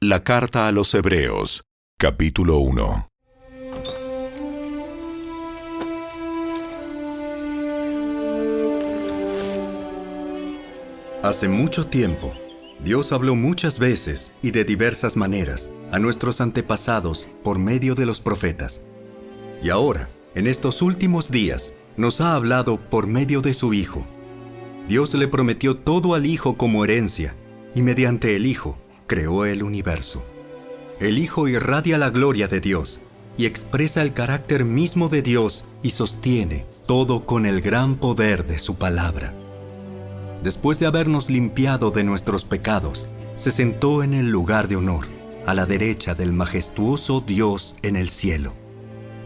La carta a los Hebreos, capítulo 1. Hace mucho tiempo, Dios habló muchas veces y de diversas maneras a nuestros antepasados por medio de los profetas. Y ahora, en estos últimos días, nos ha hablado por medio de su Hijo. Dios le prometió todo al Hijo como herencia, y mediante el Hijo creó el universo. El Hijo irradia la gloria de Dios y expresa el carácter mismo de Dios y sostiene todo con el gran poder de su palabra. Después de habernos limpiado de nuestros pecados, se sentó en el lugar de honor, a la derecha del majestuoso Dios en el cielo.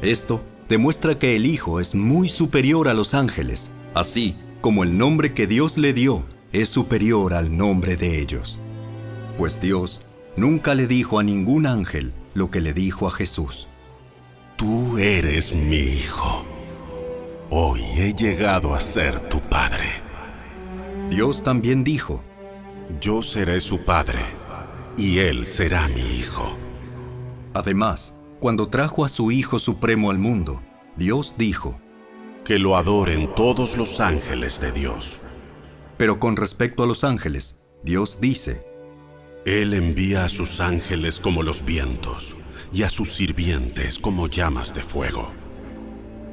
Esto demuestra que el Hijo es muy superior a los ángeles, así como el nombre que Dios le dio es superior al nombre de ellos. Pues Dios nunca le dijo a ningún ángel lo que le dijo a Jesús. Tú eres mi Hijo. Hoy he llegado a ser tu Padre. Dios también dijo, Yo seré su Padre, y Él será mi Hijo. Además, cuando trajo a su Hijo Supremo al mundo, Dios dijo, Que lo adoren todos los ángeles de Dios. Pero con respecto a los ángeles, Dios dice, Él envía a sus ángeles como los vientos, y a sus sirvientes como llamas de fuego.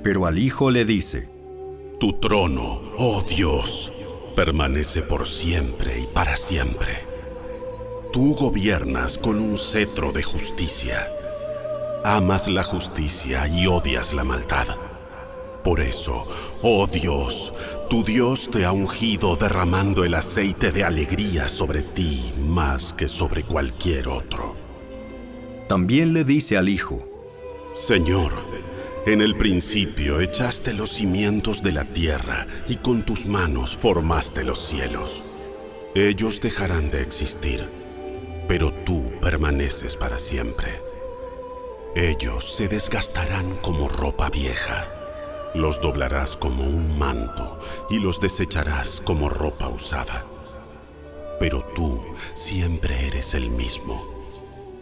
Pero al Hijo le dice, Tu trono, oh Dios, permanece por siempre y para siempre. Tú gobiernas con un cetro de justicia. Amas la justicia y odias la maldad. Por eso, oh Dios, tu Dios te ha ungido derramando el aceite de alegría sobre ti más que sobre cualquier otro. También le dice al Hijo, Señor, en el principio echaste los cimientos de la tierra y con tus manos formaste los cielos. Ellos dejarán de existir, pero tú permaneces para siempre. Ellos se desgastarán como ropa vieja. Los doblarás como un manto y los desecharás como ropa usada. Pero tú siempre eres el mismo.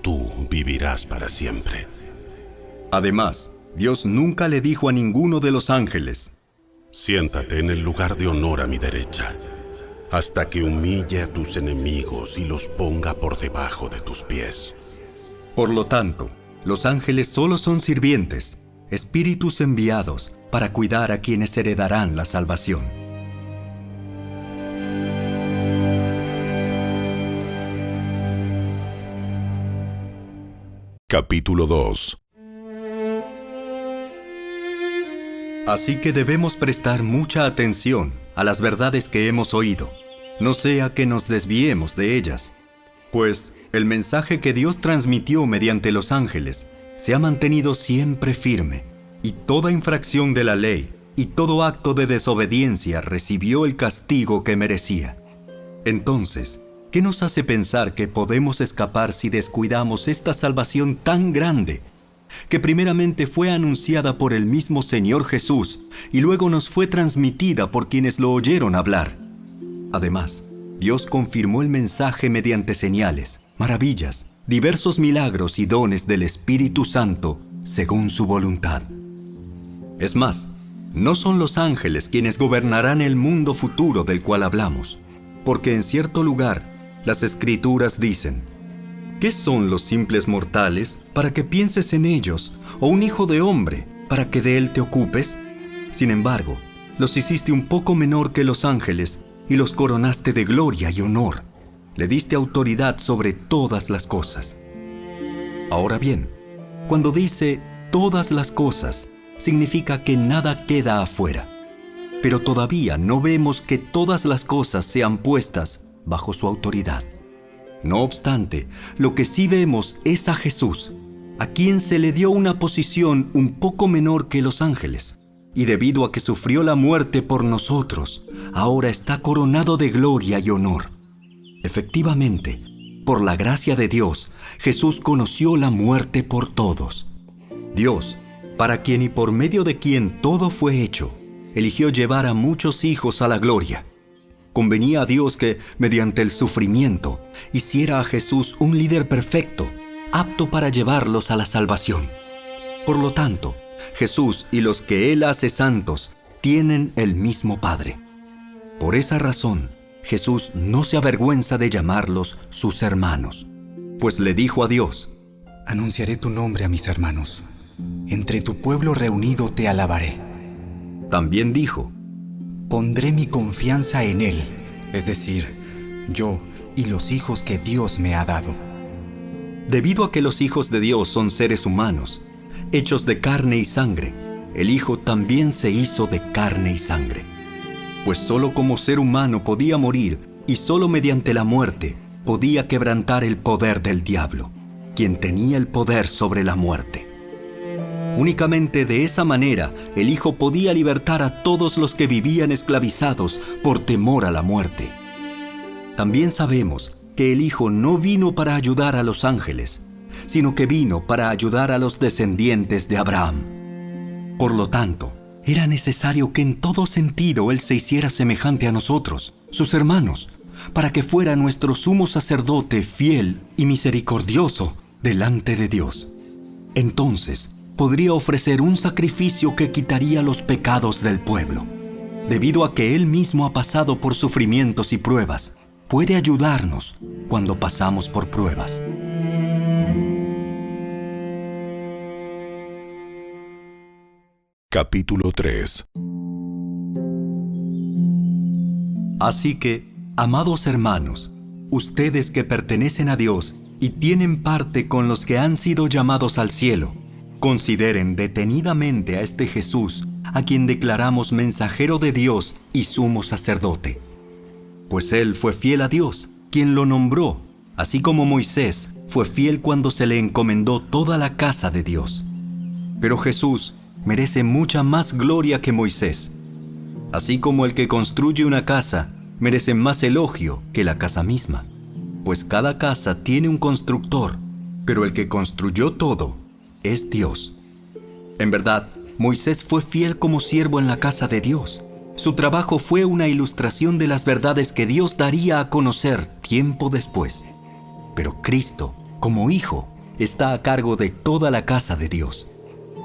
Tú vivirás para siempre. Además, Dios nunca le dijo a ninguno de los ángeles, Siéntate en el lugar de honor a mi derecha, hasta que humille a tus enemigos y los ponga por debajo de tus pies. Por lo tanto, los ángeles solo son sirvientes, espíritus enviados para cuidar a quienes heredarán la salvación. Capítulo 2. Así que debemos prestar mucha atención a las verdades que hemos oído, no sea que nos desviemos de ellas, pues el mensaje que Dios transmitió mediante los ángeles se ha mantenido siempre firme, y toda infracción de la ley y todo acto de desobediencia recibió el castigo que merecía. Entonces, ¿qué nos hace pensar que podemos escapar si descuidamos esta salvación tan grande, que primeramente fue anunciada por el mismo Señor Jesús y luego nos fue transmitida por quienes lo oyeron hablar? Además, Dios confirmó el mensaje mediante señales, maravillas, diversos milagros y dones del Espíritu Santo según su voluntad. Es más, no son los ángeles quienes gobernarán el mundo futuro del cual hablamos, porque en cierto lugar las Escrituras dicen, ¿qué son los simples mortales para que pienses en ellos, o un hijo de hombre para que de él te ocupes? Sin embargo, los hiciste un poco menor que los ángeles y los coronaste de gloria y honor. Le diste autoridad sobre todas las cosas. Ahora bien, cuando dice todas las cosas, significa que nada queda afuera. Pero todavía no vemos que todas las cosas sean puestas bajo su autoridad. No obstante, lo que sí vemos es a Jesús, a quien se le dio una posición un poco menor que los ángeles, y debido a que sufrió la muerte por nosotros, ahora está coronado de gloria y honor. Efectivamente, por la gracia de Dios, Jesús conoció la muerte por todos. Dios, para quien y por medio de quien todo fue hecho, eligió llevar a muchos hijos a la gloria. convenía a Dios que, mediante el sufrimiento, hiciera a Jesús un líder perfecto, apto para llevarlos a la salvación. Por lo tanto, Jesús y los que Él hace santos tienen el mismo Padre. Por esa razón, Jesús no se avergüenza de llamarlos sus hermanos, pues le dijo a Dios: Anunciaré tu nombre a mis hermanos. Entre tu pueblo reunido te alabaré. También dijo: Pondré mi confianza en Él, es decir, yo y los hijos que Dios me ha dado. Debido a que los hijos de Dios son seres humanos, hechos de carne y sangre, el Hijo también se hizo de carne y sangre. Pues solo como ser humano podía morir, y solo mediante la muerte podía quebrantar el poder del diablo, quien tenía el poder sobre la muerte. Únicamente de esa manera el Hijo podía libertar a todos los que vivían esclavizados por temor a la muerte. También sabemos que el Hijo no vino para ayudar a los ángeles, sino que vino para ayudar a los descendientes de Abraham. Por lo tanto, era necesario que en todo sentido Él se hiciera semejante a nosotros, sus hermanos, para que fuera nuestro sumo sacerdote fiel y misericordioso delante de Dios. Entonces, podría ofrecer un sacrificio que quitaría los pecados del pueblo. Debido a que Él mismo ha pasado por sufrimientos y pruebas, puede ayudarnos cuando pasamos por pruebas. Capítulo 3. Así que, amados hermanos, ustedes que pertenecen a Dios y tienen parte con los que han sido llamados al cielo, consideren detenidamente a este Jesús, a quien declaramos mensajero de Dios y sumo sacerdote. Pues Él fue fiel a Dios, quien lo nombró, así como Moisés fue fiel cuando se le encomendó toda la casa de Dios. Pero Jesús merece mucha más gloria que Moisés. Así como el que construye una casa merece más elogio que la casa misma, pues cada casa tiene un constructor, pero el que construyó todo es Dios. En verdad, Moisés fue fiel como siervo en la casa de Dios. Su trabajo fue una ilustración de las verdades que Dios daría a conocer tiempo después. Pero Cristo, como Hijo, está a cargo de toda la casa de Dios.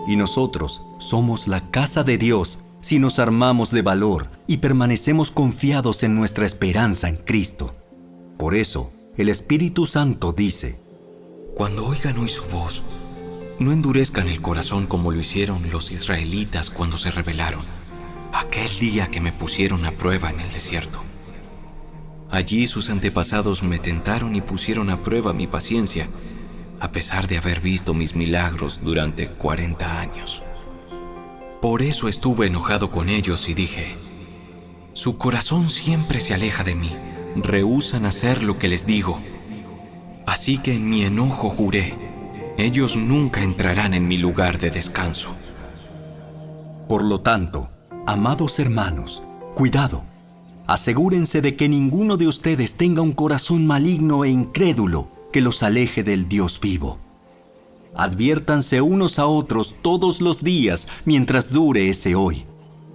Y nosotros somos la casa de Dios si nos armamos de valor y permanecemos confiados en nuestra esperanza en Cristo. Por eso, el Espíritu Santo dice: Cuando oigan hoy su voz, no endurezcan el corazón como lo hicieron los israelitas cuando se rebelaron, aquel día que me pusieron a prueba en el desierto. Allí sus antepasados me tentaron y pusieron a prueba mi paciencia, a pesar de haber visto mis milagros durante 40 años. Por eso estuve enojado con ellos y dije: su corazón siempre se aleja de mí, rehúsan hacer lo que les digo. Así que en mi enojo juré: ellos nunca entrarán en mi lugar de descanso. Por lo tanto, amados hermanos, cuidado. Asegúrense de que ninguno de ustedes tenga un corazón maligno e incrédulo que los aleje del Dios vivo. Adviértanse unos a otros todos los días mientras dure ese hoy,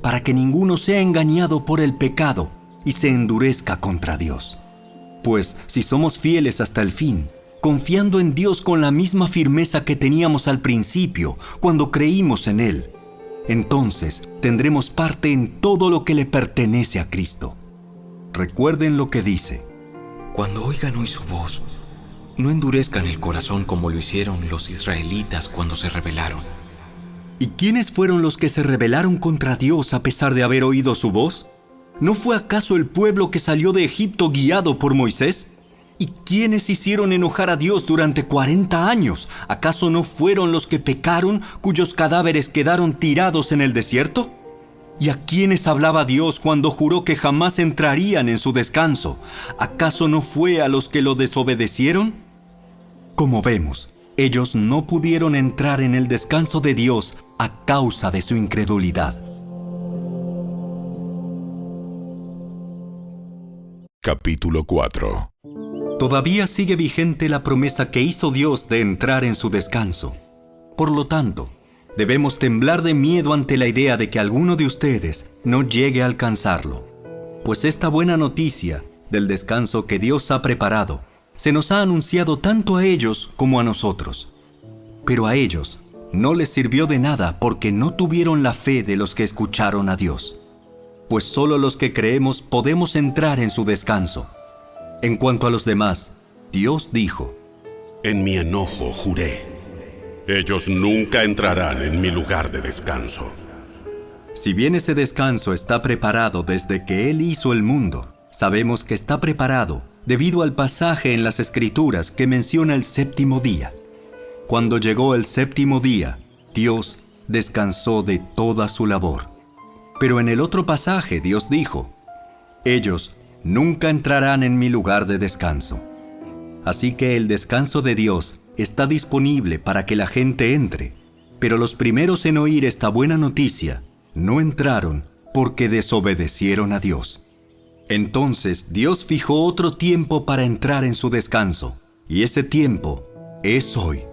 para que ninguno sea engañado por el pecado y se endurezca contra Dios. Pues si somos fieles hasta el fin, confiando en Dios con la misma firmeza que teníamos al principio cuando creímos en Él, entonces tendremos parte en todo lo que le pertenece a Cristo. Recuerden lo que dice: Cuando oigan hoy su voz, no endurezcan el corazón como lo hicieron los israelitas cuando se rebelaron. ¿Y quiénes fueron los que se rebelaron contra Dios a pesar de haber oído su voz? ¿No fue acaso el pueblo que salió de Egipto guiado por Moisés? ¿Y quiénes hicieron enojar a Dios durante 40 años? ¿Acaso no fueron los que pecaron, cuyos cadáveres quedaron tirados en el desierto? ¿Y a quiénes hablaba Dios cuando juró que jamás entrarían en su descanso? ¿Acaso no fue a los que lo desobedecieron? Como vemos, ellos no pudieron entrar en el descanso de Dios a causa de su incredulidad. Capítulo 4. Todavía sigue vigente la promesa que hizo Dios de entrar en su descanso. Por lo tanto, debemos temblar de miedo ante la idea de que alguno de ustedes no llegue a alcanzarlo. Pues esta buena noticia del descanso que Dios ha preparado se nos ha anunciado tanto a ellos como a nosotros. Pero a ellos no les sirvió de nada porque no tuvieron la fe de los que escucharon a Dios. Pues solo los que creemos podemos entrar en su descanso. En cuanto a los demás, Dios dijo: En mi enojo juré, ellos nunca entrarán en mi lugar de descanso. Si bien ese descanso está preparado desde que Él hizo el mundo, sabemos que está preparado debido al pasaje en las Escrituras que menciona el séptimo día. Cuando llegó el séptimo día, Dios descansó de toda su labor. Pero en el otro pasaje Dios dijo: ellos nunca entrarán en mi lugar de descanso. Así que el descanso de Dios está disponible para que la gente entre, pero los primeros en oír esta buena noticia no entraron porque desobedecieron a Dios. Entonces Dios fijó otro tiempo para entrar en su descanso, y ese tiempo es hoy.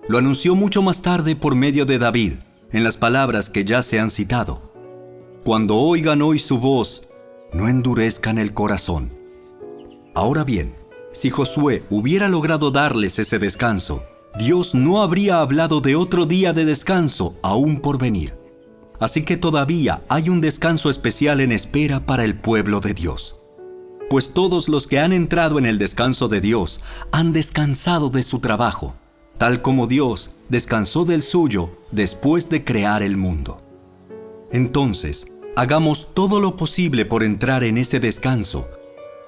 Lo anunció mucho más tarde por medio de David, en las palabras que ya se han citado: Cuando oigan hoy su voz, no endurezcan el corazón. Ahora bien, si Josué hubiera logrado darles ese descanso, Dios no habría hablado de otro día de descanso aún por venir. Así que todavía hay un descanso especial en espera para el pueblo de Dios. Pues todos los que han entrado en el descanso de Dios han descansado de su trabajo, tal como Dios descansó del suyo después de crear el mundo. Entonces, hagamos todo lo posible por entrar en ese descanso,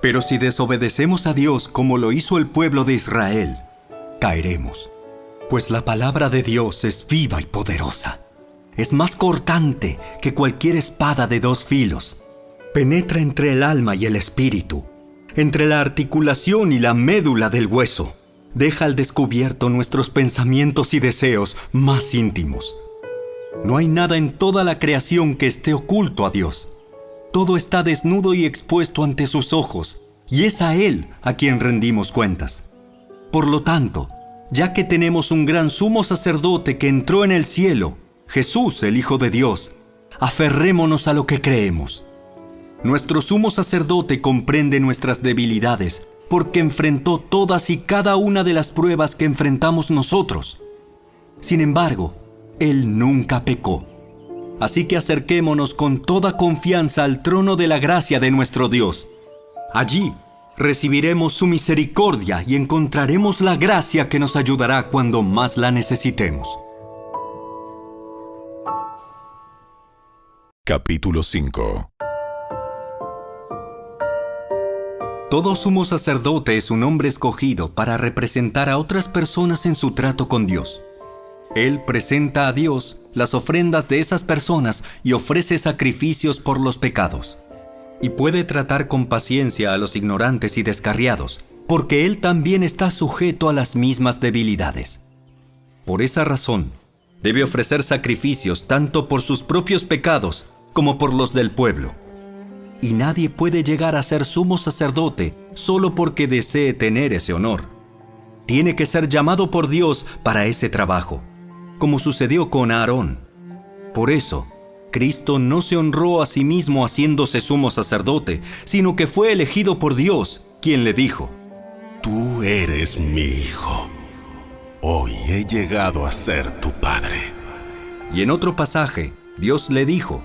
pero si desobedecemos a Dios como lo hizo el pueblo de Israel, caeremos. Pues la palabra de Dios es viva y poderosa. Es más cortante que cualquier espada de dos filos. Penetra entre el alma y el espíritu, entre la articulación y la médula del hueso. Deja al descubierto nuestros pensamientos y deseos más íntimos. No hay nada en toda la creación que esté oculto a Dios. Todo está desnudo y expuesto ante sus ojos, y es a Él a quien rendimos cuentas. Por lo tanto, ya que tenemos un gran sumo sacerdote que entró en el cielo, Jesús, el Hijo de Dios, aferrémonos a lo que creemos. Nuestro sumo sacerdote comprende nuestras debilidades, porque enfrentó todas y cada una de las pruebas que enfrentamos nosotros. Sin embargo, Él nunca pecó. Así que acerquémonos con toda confianza al trono de la gracia de nuestro Dios. Allí recibiremos su misericordia y encontraremos la gracia que nos ayudará cuando más la necesitemos. Capítulo 5. Todo sumo sacerdote es un hombre escogido para representar a otras personas en su trato con Dios. Él presenta a Dios las ofrendas de esas personas y ofrece sacrificios por los pecados. Y puede tratar con paciencia a los ignorantes y descarriados, porque Él también está sujeto a las mismas debilidades. Por esa razón, debe ofrecer sacrificios tanto por sus propios pecados como por los del pueblo. Y nadie puede llegar a ser sumo sacerdote solo porque desee tener ese honor. Tiene que ser llamado por Dios para ese trabajo, como sucedió con Aarón. Por eso, Cristo no se honró a sí mismo haciéndose sumo sacerdote, sino que fue elegido por Dios, quien le dijo: Tú eres mi hijo. Hoy he llegado a ser tu padre. Y en otro pasaje, Dios le dijo: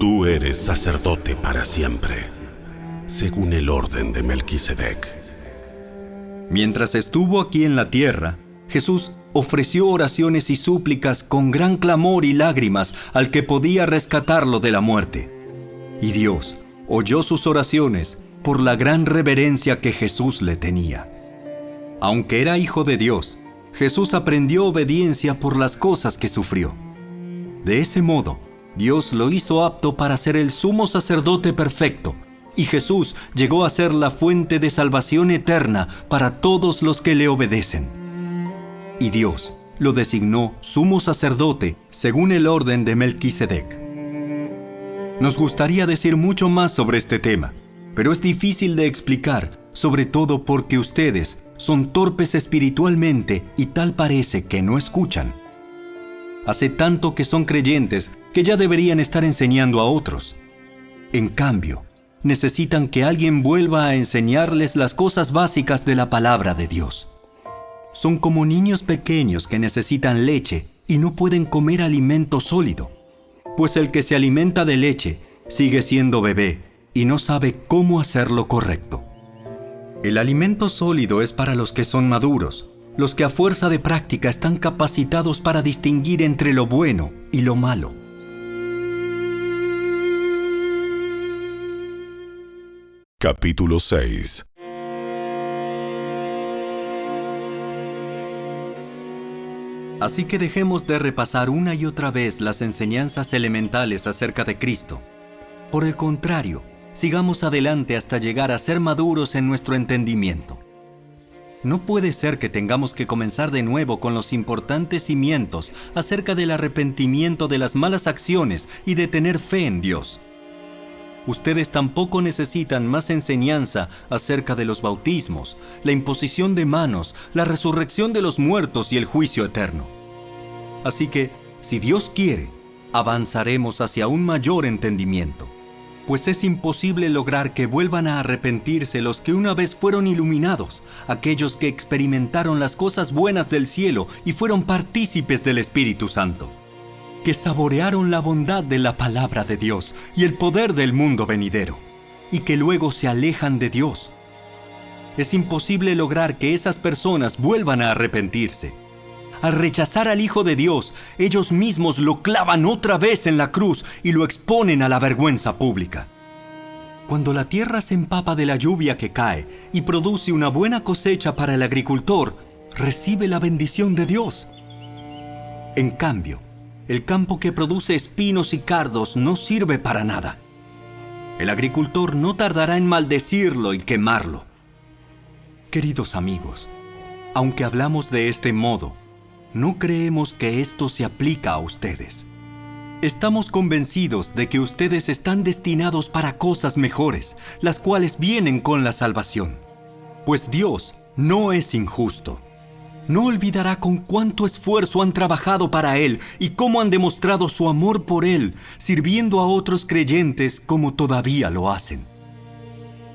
Tú eres sacerdote para siempre, según el orden de Melquisedec. Mientras estuvo aquí en la tierra, Jesús ofreció oraciones y súplicas con gran clamor y lágrimas al que podía rescatarlo de la muerte. Y Dios oyó sus oraciones por la gran reverencia que Jesús le tenía. Aunque era hijo de Dios, Jesús aprendió obediencia por las cosas que sufrió. De ese modo, Dios lo hizo apto para ser el sumo sacerdote perfecto, y Jesús llegó a ser la fuente de salvación eterna para todos los que le obedecen. Y Dios lo designó sumo sacerdote según el orden de Melquisedec. Nos gustaría decir mucho más sobre este tema, pero es difícil de explicar, sobre todo porque ustedes son torpes espiritualmente y tal parece que no escuchan. Hace tanto que son creyentes que ya deberían estar enseñando a otros. En cambio, necesitan que alguien vuelva a enseñarles las cosas básicas de la palabra de Dios. Son como niños pequeños que necesitan leche y no pueden comer alimento sólido, pues el que se alimenta de leche sigue siendo bebé y no sabe cómo hacer lo correcto. El alimento sólido es para los que son maduros, los que a fuerza de práctica están capacitados para distinguir entre lo bueno y lo malo. Capítulo 6. Así que dejemos de repasar una y otra vez las enseñanzas elementales acerca de Cristo. Por el contrario, sigamos adelante hasta llegar a ser maduros en nuestro entendimiento. No puede ser que tengamos que comenzar de nuevo con los importantes cimientos acerca del arrepentimiento de las malas acciones y de tener fe en Dios. Ustedes tampoco necesitan más enseñanza acerca de los bautismos, la imposición de manos, la resurrección de los muertos y el juicio eterno. Así que, si Dios quiere, avanzaremos hacia un mayor entendimiento, pues es imposible lograr que vuelvan a arrepentirse los que una vez fueron iluminados, aquellos que experimentaron las cosas buenas del cielo y fueron partícipes del Espíritu Santo, que saborearon la bondad de la palabra de Dios y el poder del mundo venidero, y que luego se alejan de Dios. Es imposible lograr que esas personas vuelvan a arrepentirse. Al rechazar al Hijo de Dios, ellos mismos lo clavan otra vez en la cruz y lo exponen a la vergüenza pública. Cuando la tierra se empapa de la lluvia que cae y produce una buena cosecha para el agricultor, recibe la bendición de Dios. En cambio, el campo que produce espinos y cardos no sirve para nada. El agricultor no tardará en maldecirlo y quemarlo. Queridos amigos, aunque hablamos de este modo, no creemos que esto se aplica a ustedes. Estamos convencidos de que ustedes están destinados para cosas mejores, las cuales vienen con la salvación. Pues Dios no es injusto. No olvidará con cuánto esfuerzo han trabajado para Él y cómo han demostrado su amor por Él, sirviendo a otros creyentes como todavía lo hacen.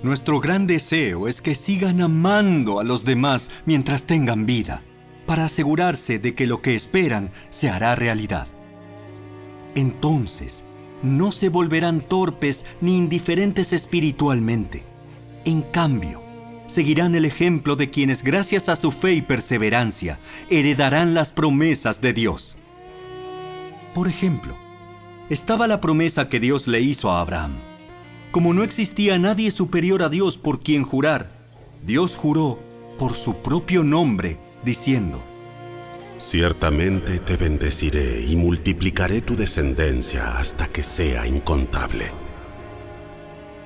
Nuestro gran deseo es que sigan amando a los demás mientras tengan vida, para asegurarse de que lo que esperan se hará realidad. Entonces, no se volverán torpes ni indiferentes espiritualmente. En cambio, seguirán el ejemplo de quienes, gracias a su fe y perseverancia, heredarán las promesas de Dios. Por ejemplo, estaba la promesa que Dios le hizo a Abraham. Como no existía nadie superior a Dios por quien jurar, Dios juró por su propio nombre, diciendo: Ciertamente te bendeciré y multiplicaré tu descendencia hasta que sea incontable.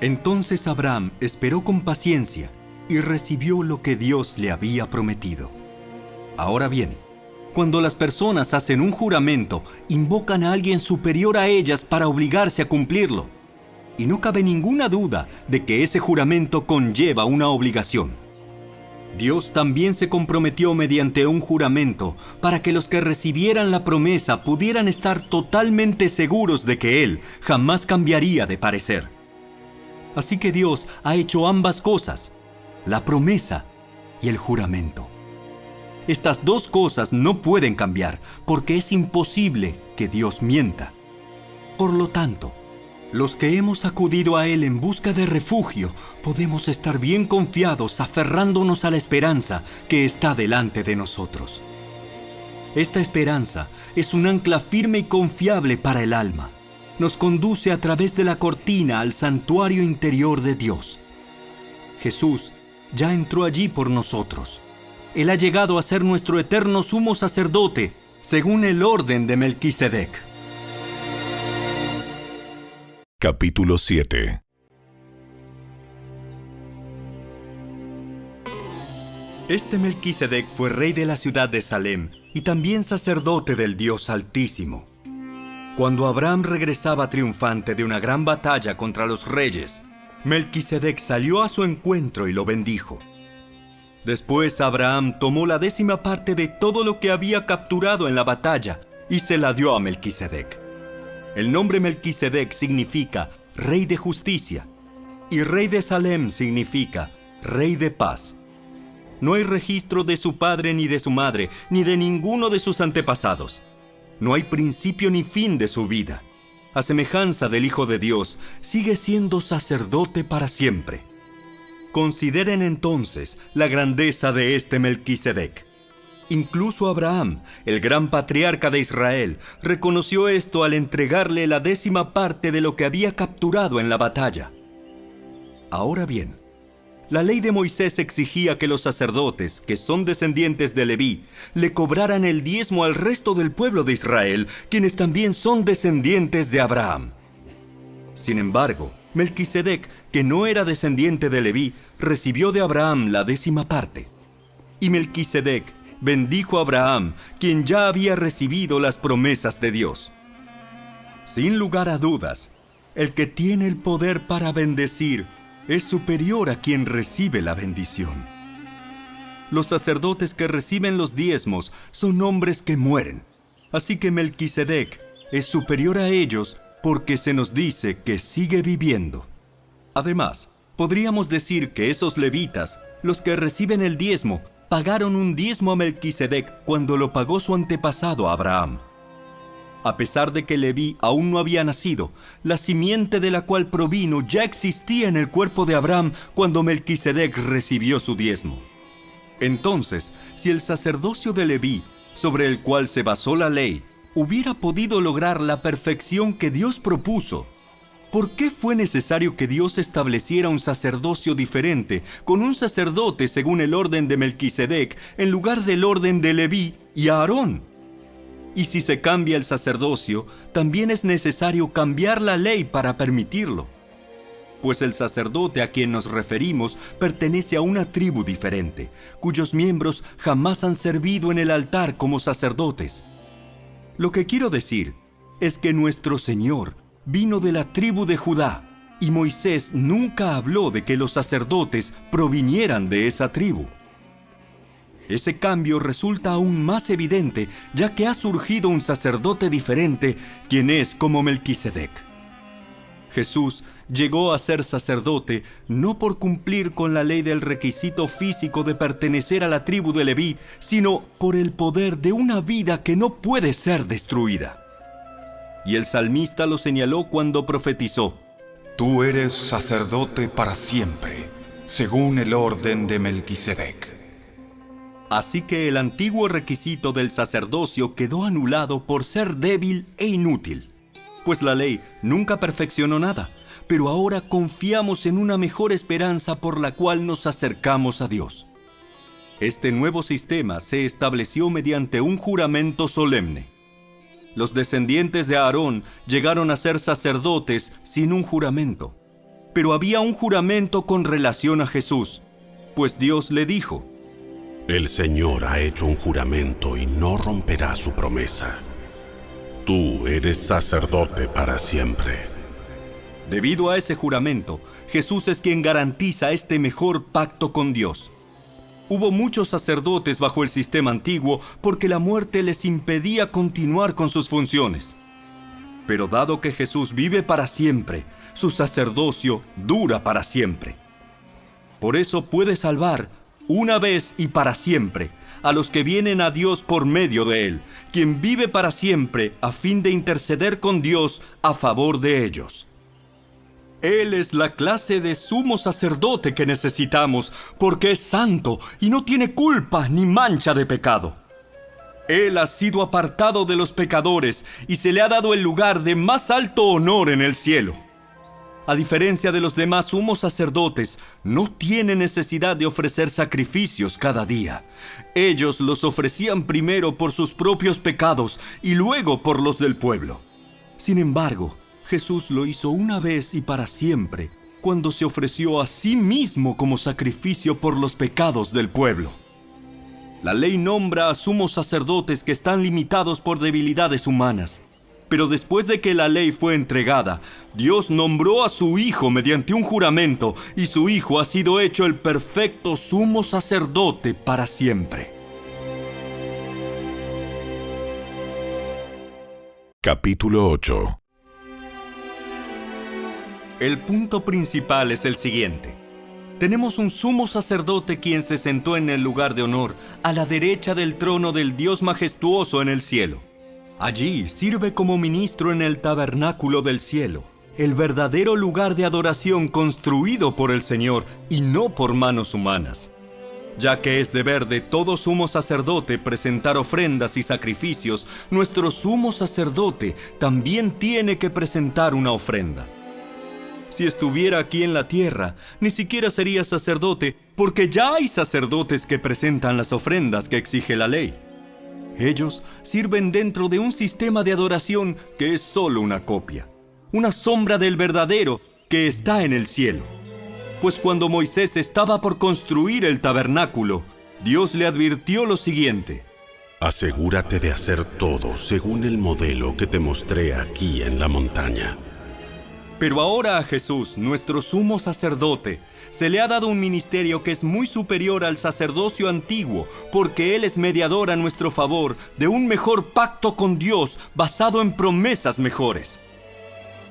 Entonces Abraham esperó con paciencia y recibió lo que Dios le había prometido. Ahora bien, cuando las personas hacen un juramento, invocan a alguien superior a ellas para obligarse a cumplirlo. Y no cabe ninguna duda de que ese juramento conlleva una obligación. Dios también se comprometió mediante un juramento para que los que recibieran la promesa pudieran estar totalmente seguros de que Él jamás cambiaría de parecer. Así que Dios ha hecho ambas cosas, la promesa y el juramento. Estas dos cosas no pueden cambiar porque es imposible que Dios mienta. Por lo tanto, los que hemos acudido a Él en busca de refugio, podemos estar bien confiados aferrándonos a la esperanza que está delante de nosotros. Esta esperanza es un ancla firme y confiable para el alma. Nos conduce a través de la cortina al santuario interior de Dios. Jesús ya entró allí por nosotros. Él ha llegado a ser nuestro eterno sumo sacerdote, según el orden de Melquisedec. Capítulo 7. Este Melquisedec fue rey de la ciudad de Salem y también sacerdote del Dios Altísimo. Cuando Abraham regresaba triunfante de una gran batalla contra los reyes, Melquisedec salió a su encuentro y lo bendijo. Después Abraham tomó la 10ª parte de todo lo que había capturado en la batalla y se la dio a Melquisedec. El nombre Melquisedec significa Rey de Justicia. y rey de Salem significa rey de paz. No hay registro de su padre ni de su madre, ni de ninguno de sus antepasados. No hay principio ni fin de su vida. A semejanza del Hijo de Dios, sigue siendo sacerdote para siempre. Consideren entonces la grandeza de este Melquisedec. Incluso Abraham, el gran patriarca de Israel, reconoció esto al entregarle la 10ª parte de lo que había capturado en la batalla. Ahora bien, la ley de Moisés exigía que los sacerdotes, que son descendientes de Leví, le cobraran el diezmo al resto del pueblo de Israel, quienes también son descendientes de Abraham. Sin embargo, Melquisedec, que no era descendiente de Leví, recibió de Abraham la 10ª parte. Y Melquisedec bendijo a Abraham, quien ya había recibido las promesas de Dios. Sin lugar a dudas, el que tiene el poder para bendecir es superior a quien recibe la bendición. Los sacerdotes que reciben los diezmos son hombres que mueren, así que Melquisedec es superior a ellos porque se nos dice que sigue viviendo. Además, podríamos decir que esos levitas, los que reciben el diezmo, pagaron un diezmo a Melquisedec cuando lo pagó su antepasado Abraham. A pesar de que Leví aún no había nacido, la simiente de la cual provino ya existía en el cuerpo de Abraham cuando Melquisedec recibió su diezmo. Entonces, si el sacerdocio de Leví, sobre el cual se basó la ley, hubiera podido lograr la perfección que Dios propuso, ¿por qué fue necesario que Dios estableciera un sacerdocio diferente, con un sacerdote según el orden de Melquisedec, en lugar del orden de Leví y Aarón? Y si se cambia el sacerdocio, también es necesario cambiar la ley para permitirlo. Pues el sacerdote a quien nos referimos pertenece a una tribu diferente, cuyos miembros jamás han servido en el altar como sacerdotes. Lo que quiero decir es que nuestro Señor vino de la tribu de Judá, y Moisés nunca habló de que los sacerdotes provinieran de esa tribu. Ese cambio resulta aún más evidente, ya que ha surgido un sacerdote diferente, quien es como Melquisedec. Jesús llegó a ser sacerdote no por cumplir con la ley del requisito físico de pertenecer a la tribu de Leví, sino por el poder de una vida que no puede ser destruida. Y el salmista lo señaló cuando profetizó: Tú eres sacerdote para siempre, según el orden de Melquisedec. Así que el antiguo requisito del sacerdocio quedó anulado por ser débil e inútil, pues la ley nunca perfeccionó nada, pero ahora confiamos en una mejor esperanza por la cual nos acercamos a Dios. Este nuevo sistema se estableció mediante un juramento solemne. Los descendientes de Aarón llegaron a ser sacerdotes sin un juramento, pero había un juramento con relación a Jesús, pues Dios le dijo: El Señor ha hecho un juramento y no romperá su promesa. Tú eres sacerdote para siempre. Debido a ese juramento, Jesús es quien garantiza este mejor pacto con Dios. Hubo muchos sacerdotes bajo el sistema antiguo porque la muerte les impedía continuar con sus funciones. Pero dado que Jesús vive para siempre, su sacerdocio dura para siempre. Por eso puede salvar, una vez y para siempre, a los que vienen a Dios por medio de Él, quien vive para siempre a fin de interceder con Dios a favor de ellos. Él es la clase de sumo sacerdote que necesitamos, porque es santo y no tiene culpa ni mancha de pecado. Él ha sido apartado de los pecadores y se le ha dado el lugar de más alto honor en el cielo. A diferencia de los demás sumos sacerdotes, no tiene necesidad de ofrecer sacrificios cada día. Ellos los ofrecían primero por sus propios pecados y luego por los del pueblo. Sin embargo, Jesús lo hizo una vez y para siempre, cuando se ofreció a sí mismo como sacrificio por los pecados del pueblo. La ley nombra a sumos sacerdotes que están limitados por debilidades humanas. Pero después de que la ley fue entregada, Dios nombró a su Hijo mediante un juramento, y su Hijo ha sido hecho el perfecto sumo sacerdote para siempre. Capítulo 8. El punto principal es el siguiente. Tenemos un sumo sacerdote quien se sentó en el lugar de honor, a la derecha del trono del Dios majestuoso en el cielo. Allí sirve como ministro en el tabernáculo del cielo, el verdadero lugar de adoración construido por el Señor y no por manos humanas. Ya que es deber de todo sumo sacerdote presentar ofrendas y sacrificios, nuestro sumo sacerdote también tiene que presentar una ofrenda. Si estuviera aquí en la tierra, ni siquiera sería sacerdote, porque ya hay sacerdotes que presentan las ofrendas que exige la ley. Ellos sirven dentro de un sistema de adoración que es solo una copia, una sombra del verdadero que está en el cielo. Pues cuando Moisés estaba por construir el tabernáculo, Dios le advirtió lo siguiente: asegúrate de hacer todo según el modelo que te mostré aquí en la montaña. Pero ahora a Jesús, nuestro sumo sacerdote, se le ha dado un ministerio que es muy superior al sacerdocio antiguo, porque Él es mediador a nuestro favor de un mejor pacto con Dios basado en promesas mejores.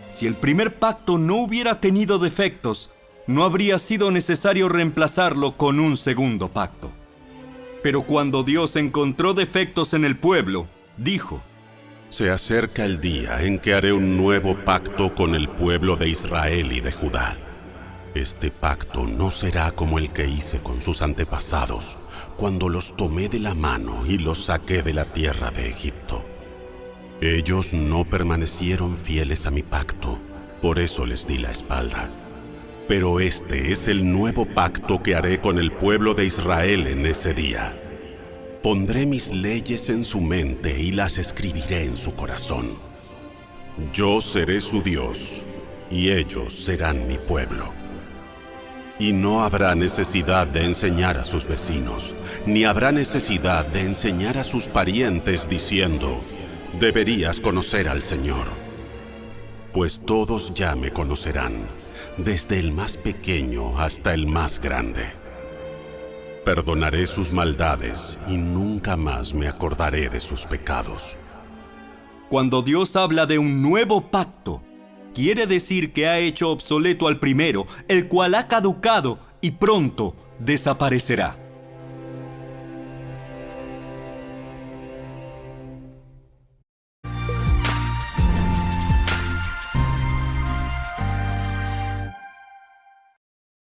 Si el primer pacto no hubiera tenido defectos, no habría sido necesario reemplazarlo con un segundo pacto. Pero cuando Dios encontró defectos en el pueblo, dijo: se acerca el día en que haré un nuevo pacto con el pueblo de Israel y de Judá. Este pacto no será como el que hice con sus antepasados, cuando los tomé de la mano y los saqué de la tierra de Egipto. Ellos no permanecieron fieles a mi pacto, por eso les di la espalda. Pero este es el nuevo pacto que haré con el pueblo de Israel en ese día. Pondré mis leyes en su mente y las escribiré en su corazón. Yo seré su Dios, y ellos serán mi pueblo. Y no habrá necesidad de enseñar a sus vecinos, ni habrá necesidad de enseñar a sus parientes diciendo: deberías conocer al Señor. Pues todos ya me conocerán, desde el más pequeño hasta el más grande. Perdonaré sus maldades y nunca más me acordaré de sus pecados. Cuando Dios habla de un nuevo pacto, quiere decir que ha hecho obsoleto al primero, el cual ha caducado y pronto desaparecerá.